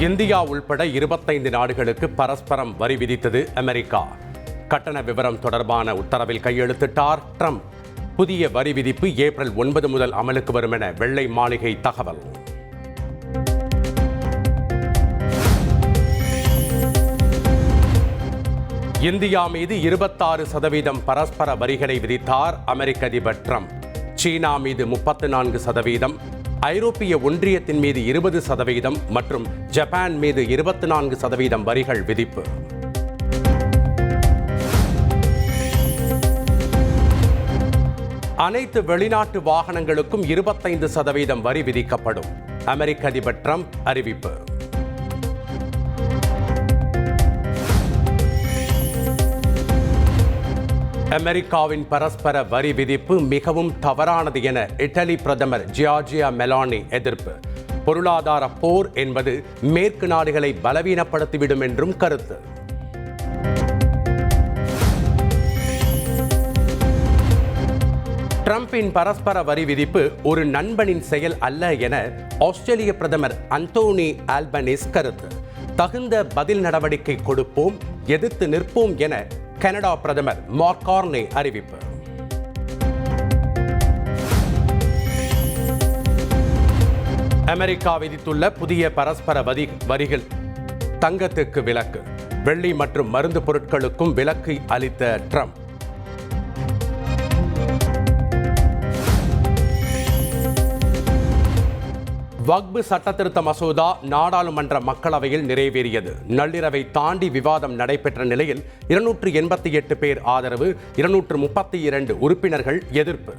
India உள்பட 25 நாடுகளுக்கு பரஸ்பரம் வரி விதித்தது அமெரிக்கா. கட்டண விவரம் தொடர்பான உத்தரவில் கையெழுத்திட்டார் ட்ரம்ப். புதிய வரி விதிப்பு ஏப்ரல் 9 முதல் அமலுக்கு வரும் என வெள்ளை மாளிகை தகவல். இந்தியா மீது 26% பரஸ்பர வரிகளை விதித்தார் அமெரிக்க அதிபர் ட்ரம்ப். சீனா மீது 34%, ஐரோப்பிய ஒன்றியத்தின் மீது 20% மற்றும் ஜப்பான் மீது 24% வரிகள் விதிப்பு. அனைத்து வெளிநாட்டு வாகனங்களுக்கும் 25% வரி விதிக்கப்படும். அமெரிக்க அதிபர் ட்ரம்ப் அறிவிப்பு. அமெரிக்காவின் பரஸ்பர வரி விதிப்பு மிகவும் தவறானது என இத்தாலி பிரதமர் ஜியார்ஜியா மெலானி எதிர்ப்பு. பொருளாதார போர் என்பது மேற்கு நாடுகளை பலவீனப்படுத்திவிடும் என்றும் கருத்து. ட்ரம்பின் பரஸ்பர வரி விதிப்பு ஒரு நண்பனின் செயல் அல்ல என ஆஸ்திரேலிய பிரதமர் அந்தோனி ஆல்பனீஸ் கருத்து. தகுந்த பதில் நடவடிக்கை கொடுப்போம், எதிர்த்து நிற்போம் என கனடா பிரதமர் மார்க் கார்னே அறிவிப்பு. அமெரிக்கா விதித்துள்ள புதிய பரஸ்பர வரிகள் தங்கத்துக்கு விலக்கு, வெள்ளி மற்றும் மருந்து பொருட்களுக்கும் விலக்கு அளித்த ட்ரம்ப். வக்பு சட்டத்திருத்த மசோதா நாடாளுமன்ற மக்களவையில் நிறைவேறியது. நள்ளிரவை தாண்டி விவாதம் நடைபெற்ற நிலையில் 288 பேர் ஆதரவு, 232 உறுப்பினர்கள் எதிர்ப்பு.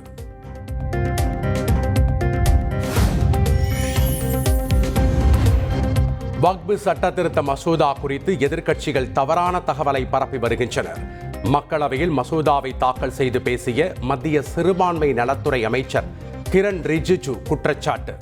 வக்பு சட்டத்திருத்த மசோதா குறித்து எதிர்க்கட்சிகள் தவறான தகவலை பரப்பி வருகின்றனர். மக்களவையில் மசோதாவை தாக்கல் செய்து பேசிய மத்திய சிறுபான்மை நலத்துறை அமைச்சர் கிரண் ரிஜிஜு குற்றச்சாட்டு.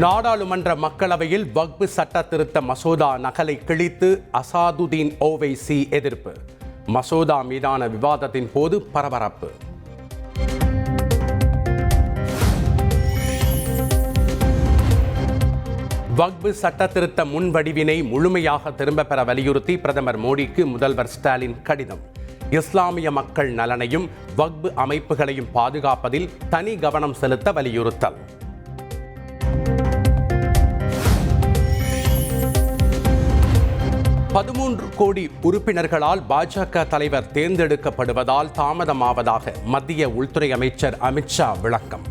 நாடாளுமன்ற மக்களவையில் வக்பு சட்ட திருத்த மசோதா நகலை கிழித்து அசாதுதீன் ஓவைசி எதிர்ப்பு. மசோதா மீதான விவாதத்தின் போது பரபரப்பு. வக்பு சட்ட திருத்த முன்வடிவினை முழுமையாக திரும்பப் பெற வலியுறுத்தி பிரதமர் மோடிக்கு முதல்வர் ஸ்டாலின் கடிதம். இஸ்லாமிய மக்கள் நலனையும் வக்பு அமைப்புகளையும் பாதுகாப்பதில் தனி கவனம் செலுத்த வலியுறுத்தல். 13 கோடி உறுப்பினர்களால் பாஜக தலைவர் தேர்ந்தெடுக்கப்படுவதால் தாமதமாவதாக மத்திய உள்துறை அமைச்சர் அமித்ஷா விளக்கம்.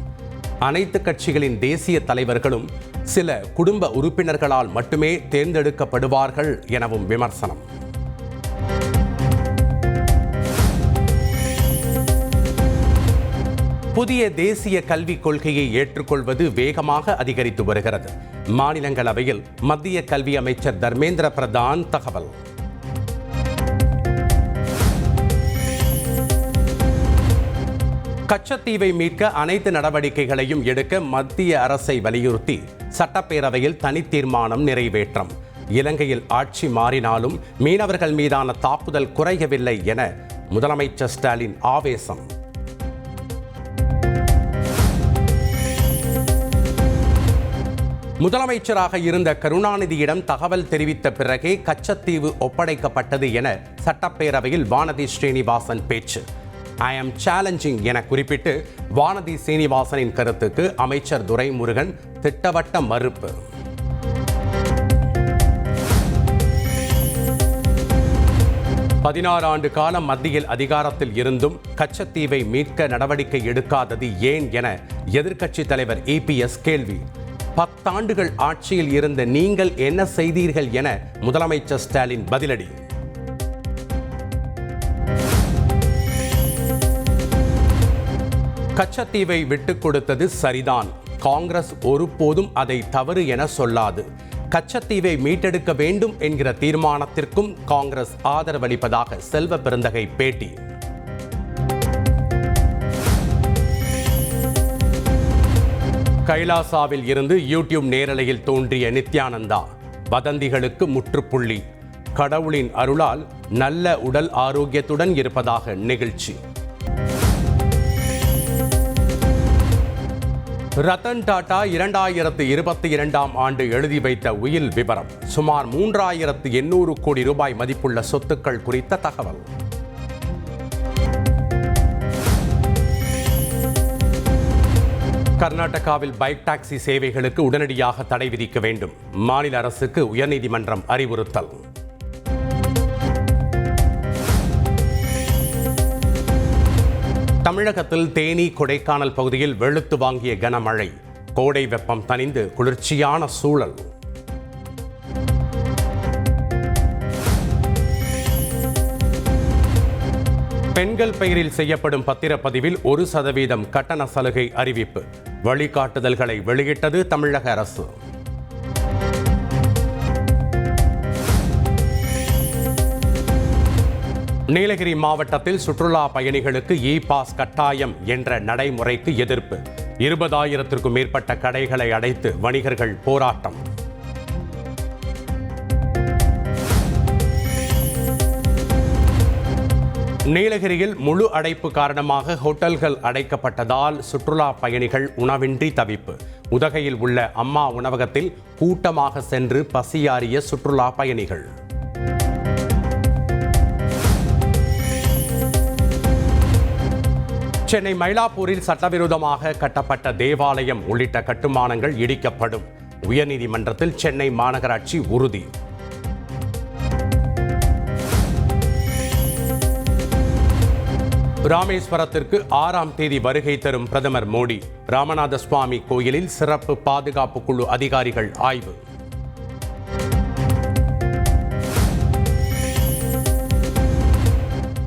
அனைத்து கட்சிகளின் தேசிய தலைவர்களும் சில குடும்ப உறுப்பினர்களால் மட்டுமே தேர்ந்தெடுக்கப்படுவார்கள் எனவும் விமர்சனம். புதிய தேசிய கல்விக் கொள்கையை ஏற்றுக்கொள்வது வேகமாக அதிகரித்து வருகிறது. மாநிலங்களவையில் மத்திய கல்வி அமைச்சர் தர்மேந்திர பிரதான் தகவல். கச்சத்தீவை மீட்க அனைத்து நடவடிக்கைகளையும் எடுக்க மத்திய அரசை வலியுறுத்தி சட்டப்பேரவையில் தனி தீர்மானம் நிறைவேற்றம். இலங்கையில் ஆட்சி மாறினாலும் மீனவர்கள் மீதான தாக்குதல் குறையவில்லை என முதலமைச்சர் ஸ்டாலின் ஆவேசம். முதலமைச்சராக இருந்த கருணாநிதியிடம் தகவல் தெரிவித்த பிறகே கச்சத்தீவு ஒப்படைக்கப்பட்டது என சட்டப்பேரவையில் வானதி ஸ்ரீனிவாசன் பேச்சு. ஐ ஆம் சேலஞ்சிங் என குறிப்பிட்டு வானதி சீனிவாசனின் கருத்துக்கு அமைச்சர் துரைமுருகன் திட்டவட்ட மறுப்பு. பதினாறு காலம் மத்தியில் அதிகாரத்தில் இருந்தும் கச்சத்தீவை மீட்க நடவடிக்கை எடுக்காதது ஏன் என எதிர்க்கட்சித் தலைவர் EPS கேள்வி. 10 ஆண்டுகள் ஆட்சியில் இருந்த நீங்கள் என்ன செய்தீர்கள் என முதலமைச்சர் ஸ்டாலின் பதிலடி. கச்சத்தீவை விட்டுக் கொடுத்தது சரிதான். காங்கிரஸ் ஒருபோதும் அதை தவறு என சொல்லாது. கச்சத்தீவை மீட்டெடுக்க வேண்டும் என்கிற தீர்மானத்திற்கும் காங்கிரஸ் ஆதரவளிப்பதாக செல்வ பெருந்தகை பேட்டி. கைலாசாவில் இருந்து யூடியூப் நேரலையில் தோன்றிய நித்யானந்தா வதந்திகளுக்கு முற்றுப்புள்ளி. கடவுளின் அருளால் நல்ல உடல் ஆரோக்கியத்துடன் இருப்பதாக நெகிழ்ச்சி. ரத்தன் டாடா 2022ஆம் ஆண்டு எழுதி வைத்த உயில் விவரம். சுமார் 3800 கோடி ரூபாய் மதிப்புள்ள சொத்துக்கள் குறித்த தகவல். கர்நாடகாவில் பைக் டாக்ஸி சேவைகளுக்கு உடனடியாக தடை விதிக்க வேண்டும். மாநில அரசுக்கு உயர்நீதிமன்றம் அறிவுறுத்தல். தமிழகத்தில் தேனி, கொடைக்கானல் பகுதியில் வெளுத்து வாங்கிய கனமழை. கோடை வெப்பம் தணிந்து குளிர்ச்சியான சூழல். பெண்கள் பெயரில் செய்யப்படும் பத்திரப்பதிவில் 1% கட்டண சலுகை அறிவிப்பு. வழிகாட்டுதல்களை வெளியிட்டது தமிழக அரசு. நீலகிரி மாவட்டத்தில் சுற்றுலா பயணிகளுக்கு இ-பாஸ் கட்டாயம் என்ற நடைமுறைக்கு எதிர்ப்பு. 20,000க்கும் மேற்பட்ட கடைகளை அடைத்து வணிகர்கள் போராட்டம். நீலகிரியில் முழு அடைப்பு காரணமாக ஹோட்டல்கள் அடைக்கப்பட்டதால் சுற்றுலா பயணிகள் உணவின்றி தவிப்பு. உதகையில் உள்ள அம்மா உணவகத்தில் கூட்டமாக சென்று பசியாறிய சுற்றுலா பயணிகள். சென்னை மயிலாப்பூரில் சட்டவிரோதமாக கட்டப்பட்ட தேவாலயம் உள்ளிட்ட கட்டுமானங்கள் இடிக்கப்படும். உயர்நீதிமன்றத்தில் சென்னை மாநகராட்சி உறுதி. ராமேஸ்வரத்திற்கு 6ஆம் தேதி வருகை தரும் பிரதமர் மோடி. ராமநாத சுவாமி கோயிலில் சிறப்பு பாதுகாப்பு குழு அதிகாரிகள் ஆய்வு.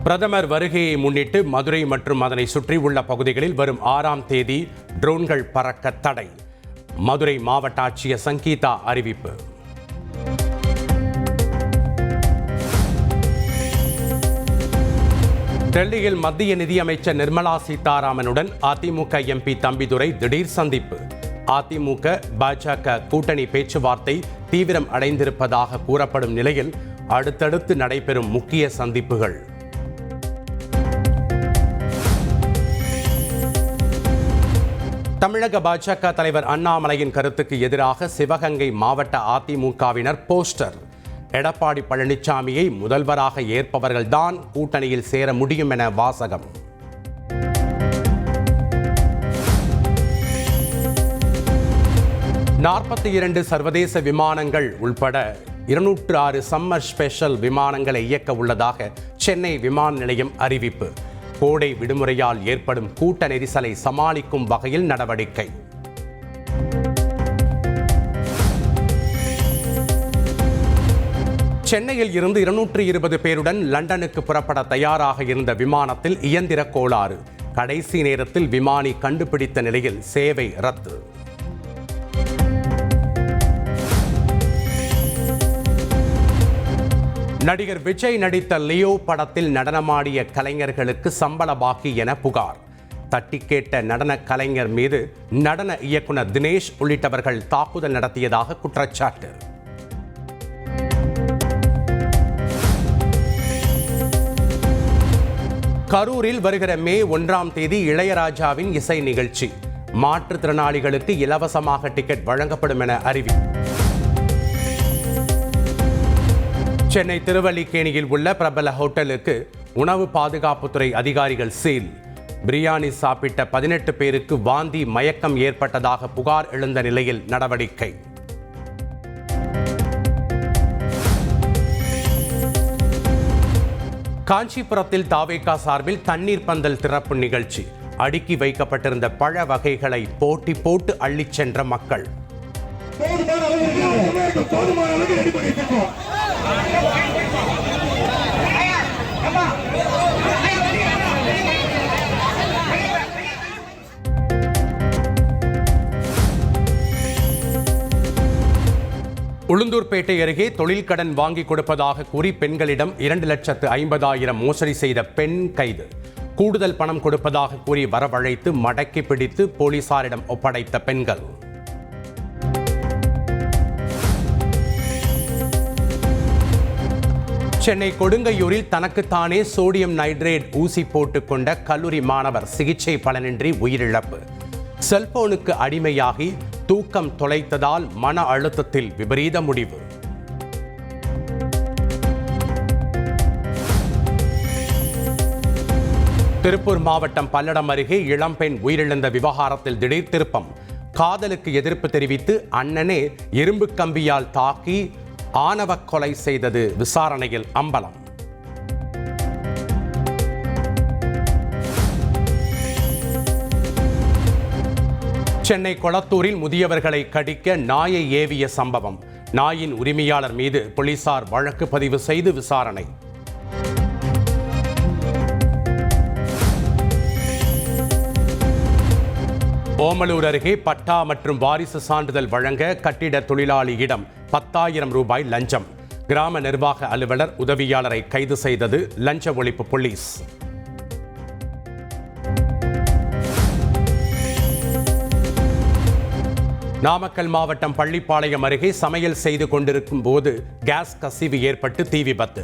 பிரதமர் வருகையை முன்னிட்டு மதுரை மற்றும் அதனை சுற்றியுள்ள பகுதிகளில் வரும் 6ஆம் தேதி ட்ரோன்கள் பறக்க தடை. மதுரை மாவட்ட ஆட்சியர் சங்கீதா அறிவிப்பு. டெல்லியில் மத்திய நிதியமைச்சர் நிர்மலா சீதாராமனுடன் அதிமுக எம்பி தம்பிதுரை திடீர் சந்திப்பு. அதிமுக பாஜக கூட்டணி பேச்சுவார்த்தை தீவிரம் அடைந்திருப்பதாக கூறப்படும் நிலையில் அடுத்தடுத்து நடைபெறும் முக்கிய சந்திப்புகள். தமிழக பாஜக தலைவர் அண்ணாமலையின் கருத்துக்கு எதிராக சிவகங்கை மாவட்ட அதிமுகவினர் போஸ்டர். எடப்பாடி பழனிசாமியை முதல்வராக ஏற்பவர்கள்தான் கூட்டணியில் சேர முடியும் என வாசகம். நாற்பத்தி 2 சர்வதேச விமானங்கள் உள்பட 206 சம்மர் ஸ்பெஷல் விமானங்களை இயக்க உள்ளதாக சென்னை விமான நிலையம் அறிவிப்பு. கோடை விடுமுறையால் ஏற்படும் கூட்ட நெரிசலை சமாளிக்கும் வகையில் நடவடிக்கை. சென்னையில் இருந்து 220 பேருடன் லண்டனுக்கு புறப்பட தயாராக இருந்த விமானத்தில் இயந்திர கோளாறு. கடைசி நேரத்தில் விமானி கண்டுபிடித்த நிலையில் சேவை ரத்து. நடிகர் விஜய் நடித்த லியோ படத்தில் நடனமாடிய கலைஞர்களுக்கு சம்பள பாக்கி என புகார். தட்டி கேட்ட நடன கலைஞர் மீது நடன இயக்குனர் தினேஷ் உள்ளிட்டவர்கள் தாக்குதல் நடத்தியதாக குற்றச்சாட்டு. கரூரில் வருகிற மே 1ஆம் தேதி இளையராஜாவின் இசை நிகழ்ச்சி. மாற்றுத்திறனாளிகளுக்கு இலவசமாக டிக்கெட் வழங்கப்படும் என அறிவிப்பு. சென்னை திருவல்லிக்கேணியில் உள்ள பிரபல ஹோட்டலுக்கு உணவு பாதுகாப்புத்துறை அதிகாரிகள் சீல். பிரியாணி சாப்பிட்ட 18 பேருக்கு வாந்தி மயக்கம் ஏற்பட்டதாக புகார் எழுந்த நிலையில் நடவடிக்கை. காஞ்சிபுரத்தில் தாவேகா சார்பில் தண்ணீர் பந்தல் திறப்பு நிகழ்ச்சி. அடுக்கி வைக்கப்பட்டிருந்த பழ வகைகளை போட்டி போட்டு அள்ளிச் சென்ற மக்கள். உளுந்தூர்பேட்டை அருகே தொழில் கடன் வாங்கி கொடுப்பதாக கூறி பெண்களிடம் 2,50,000 மோசடி செய்த பெண் கைது. கூடுதல் பணம் கொடுப்பதாக கூறி வரவழைத்து மடக்கி பிடித்து போலீசாரிடம் ஒப்படைத்த பெண்கள். சென்னை கொடுங்கையூரில் தனக்குத்தானே சோடியம் நைட்ரேட் ஊசி போட்டுக்கொண்ட கல்லூரி மாணவர் சிகிச்சை பலனின்றி உயிரிழப்பு. செல்போனுக்கு அடிமையாகி தூக்கம் தொலைத்ததால் மன அழுத்தத்தில் விபரீத முடிவு. திருப்பூர் மாவட்டம் பல்லடம் அருகே இளம்பெண் உயிரிழந்த விவகாரத்தில் திடீர் திருப்பம். காதலுக்கு எதிர்ப்பு தெரிவித்து அண்ணனே இரும்பு கம்பியால் தாக்கி ஆணவ கொலை செய்தது விசாரணையில் அம்பலம். சென்னை கொளத்தூரில் முதியவர்களை கடிக்க நாயை ஏவிய சம்பவம். நாயின் உரிமையாளர் மீது போலீசார் வழக்கு பதிவு செய்து விசாரணை. ஓமலூர் அருகே பட்டா மற்றும் வாரிசு சான்றிதழ் வழங்க கட்டிட தொழிலாளியிடம் 10,000 ரூபாய் லஞ்சம். கிராம நிர்வாக அலுவலர் உதவியாளரை கைது செய்தது லஞ்ச ஒழிப்பு போலீஸ். நாமக்கல் மாவட்டம் பள்ளிப்பாளையம் அருகே சமையல் செய்து கொண்டிருக்கும் போது கேஸ் கசிவு ஏற்பட்டு தீ விபத்து.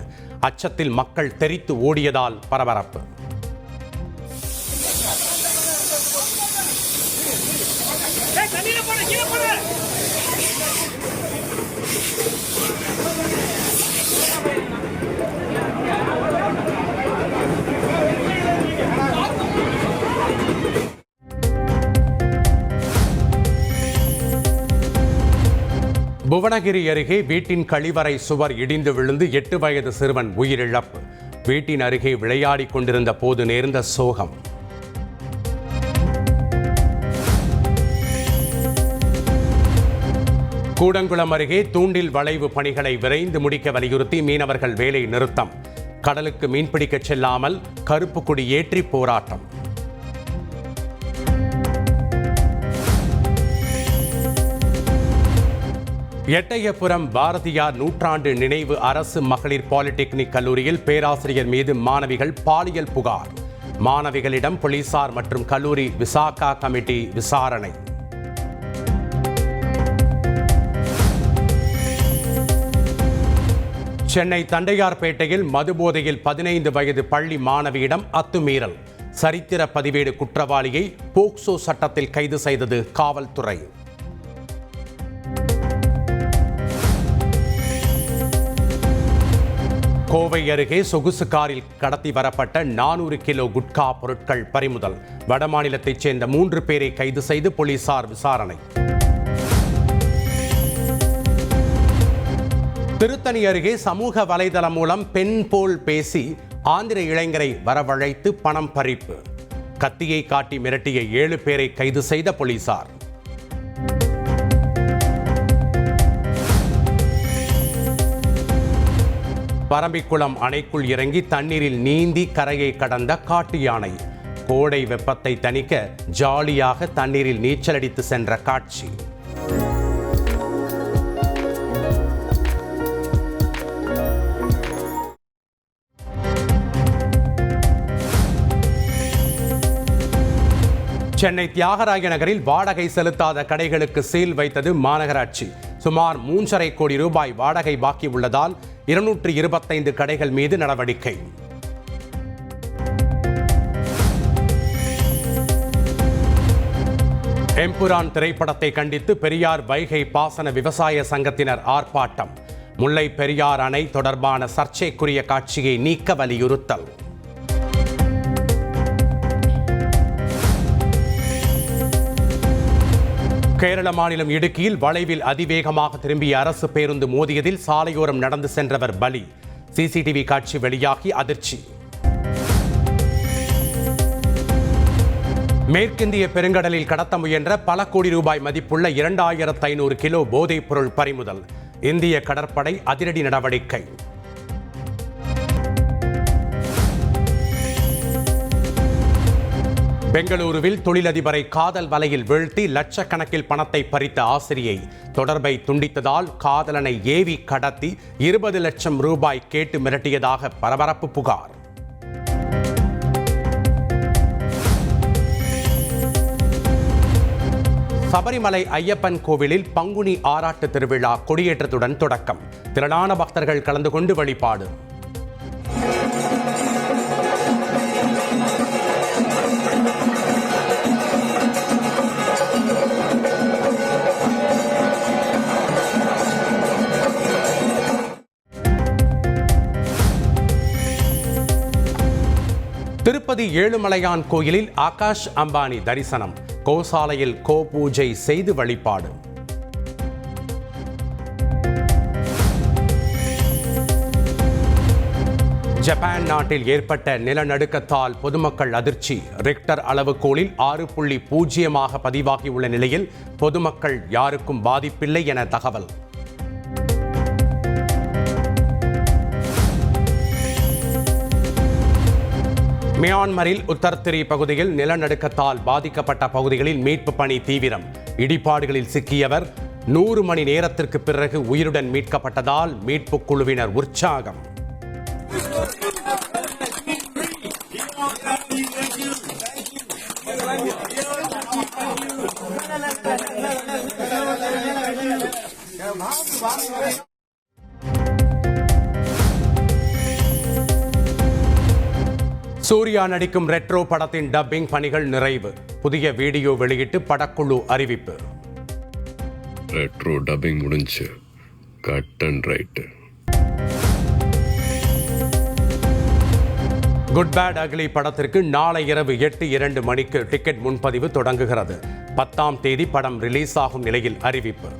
அச்சத்தில் மக்கள் தெறித்து ஓடியதால் பரபரப்பு. புவனகிரி அருகே வீட்டின் கழிவறை சுவர் இடிந்து விழுந்து 8 வயது சிறுவன் உயிரிழப்பு. வீட்டின் அருகே விளையாடிக் கொண்டிருந்த போது நேர்ந்த சோகம். கூடங்குளம் அருகே தூண்டில் வளைவு பணிகளை விரைந்து முடிக்க வலியுறுத்தி மீனவர்கள் வேலை நிறுத்தம். கடலுக்கு மீன்பிடிக்கச் செல்லாமல் கருப்பு கொடி ஏற்றி போராட்டம். எட்டயபுரம் பாரதியார் நூற்றாண்டு நினைவு அரசு மகளிர் பாலிடெக்னிக் கல்லூரியில் பேராசிரியர் மீது மாணவிகள் பாலியல் புகார். மாணவிகளிடம் போலீசார் மற்றும் கல்லூரி விசாகா கமிட்டி விசாரணை. சென்னை தண்டையார்பேட்டையில் மதுபோதையில் 15 வயது பள்ளி மாணவியிடம் அத்துமீறல். சரித்திர பதிவேடு குற்றவாளியை போக்சோ சட்டத்தில் கைது செய்தது காவல்துறை. கோவை அருகே சொகுசு காரில் கடத்தி வரப்பட்ட 400 கிலோ குட்கா பொருட்கள் பறிமுதல். வடமாநிலத்தைச் சேர்ந்த 3 பேரை கைது செய்து போலீசார் விசாரணை. திருத்தணி அருகே சமூக வலைதளம் மூலம் பெண் போல் பேசி ஆந்திர இளைஞரை வரவழைத்து பணம் பறிப்பு. கத்தியை காட்டி மிரட்டிய 7 பேரை கைது செய்த போலீசார். பரம்பிக்குளம் அணைக்குள் இறங்கி தண்ணீரில் நீந்தி கரையை கடந்த காட்டு யானை. கோடை வெப்பத்தை தணிக்க ஜாலியாக தண்ணீரில் நீச்சலடித்து சென்ற காட்சி. சென்னை தியாகராய நகரில் வாடகை செலுத்தாத கடைகளுக்கு சீல் வைத்தது மாநகராட்சி. சுமார் 3.5 கோடி ரூபாய் வாடகை பாக்கி உள்ளதால் 225 கடைகள் மீது நடவடிக்கை. எம்புரான் திரைப்படத்தை கண்டித்து பெரியார் வைகை பாசன விவசாய சங்கத்தினர் ஆர்ப்பாட்டம். முல்லை பெரியார் அணை தொடர்பான சர்ச்சைக்குரிய காட்சியை நீக்க வலியுறுத்தல். கேரள மாநிலம் இடுக்கியில் வளைவில் அதிவேகமாக திரும்பிய அரசு பேருந்து மோதியதில் சாலையோரம் நடந்து சென்றவர் பலி. சிசிடிவி காட்சி வெளியாகி அதிர்ச்சி. மேற்கிந்திய பெருங்கடலில் கடத்த முயன்ற பல கோடி ரூபாய் மதிப்புள்ள 2500 கிலோ போதைப் பொருள் பறிமுதல். இந்திய கடற்படை அதிரடி நடவடிக்கை. பெங்களூருவில் தொழிலதிபரை காதல் வலையில் வீழ்த்தி லட்சக்கணக்கில் பணத்தை பறித்த ஆசிரியை தொடர்பை துண்டித்ததால் காதலனை ஏவி கடத்தி 20 லட்சம் ரூபாய் கேட்டு மிரட்டியதாக பரபரப்பு புகார். சபரிமலை ஐயப்பன் கோவிலில் பங்குனி ஆராட்டு திருவிழா கொடியேற்றத்துடன் தொடக்கம். திரளான பக்தர்கள் கலந்து கொண்டு வழிபாடு. திருப்பதி ஏழுமலையான் கோயிலில் ஆகாஷ் அம்பானி தரிசனம், கோசாலையில் பூஜை செய்து வழிபாடு. ஜப்பான் நாட்டில் ஏற்பட்ட நிலநடுக்கத்தால் பொதுமக்கள் அதிர்ச்சி. ரிக்டர் அளவுகோலில் 6.0 பதிவாகியுள்ள நிலையில் பொதுமக்கள் யாருக்கும் பாதிப்பில்லை என தகவல். மியான்மரில் உத்தர்திரி பகுதியில் நிலநடுக்கத்தால் பாதிக்கப்பட்ட பகுதிகளில் மீட்பு பணி தீவிரம். இடிபாடுகளில் சிக்கியவர் 100 மணி நேரத்திற்கு பிறகு உயிருடன் மீட்கப்பட்டதால் மீட்பு குழுவினர் உற்சாகம். சூர்யா நடிக்கும் ரெட்ரோ படத்தின் டப்பிங் பணிகள் நிறைவு. புதிய வீடியோ வெளியிட்டு படக்குழு அறிவிப்பு. ரெட்ரோ டப்பிங் முடிஞ்சு, cut and right. Good Bad Ugly படத்திற்கு நாளை இரவு 8:02 மணிக்கு டிக்கெட் முன்பதிவு தொடங்குகிறது. 10ஆம் தேதி படம் ரிலீஸ் ஆகும் நிலையில் அறிவிப்பு.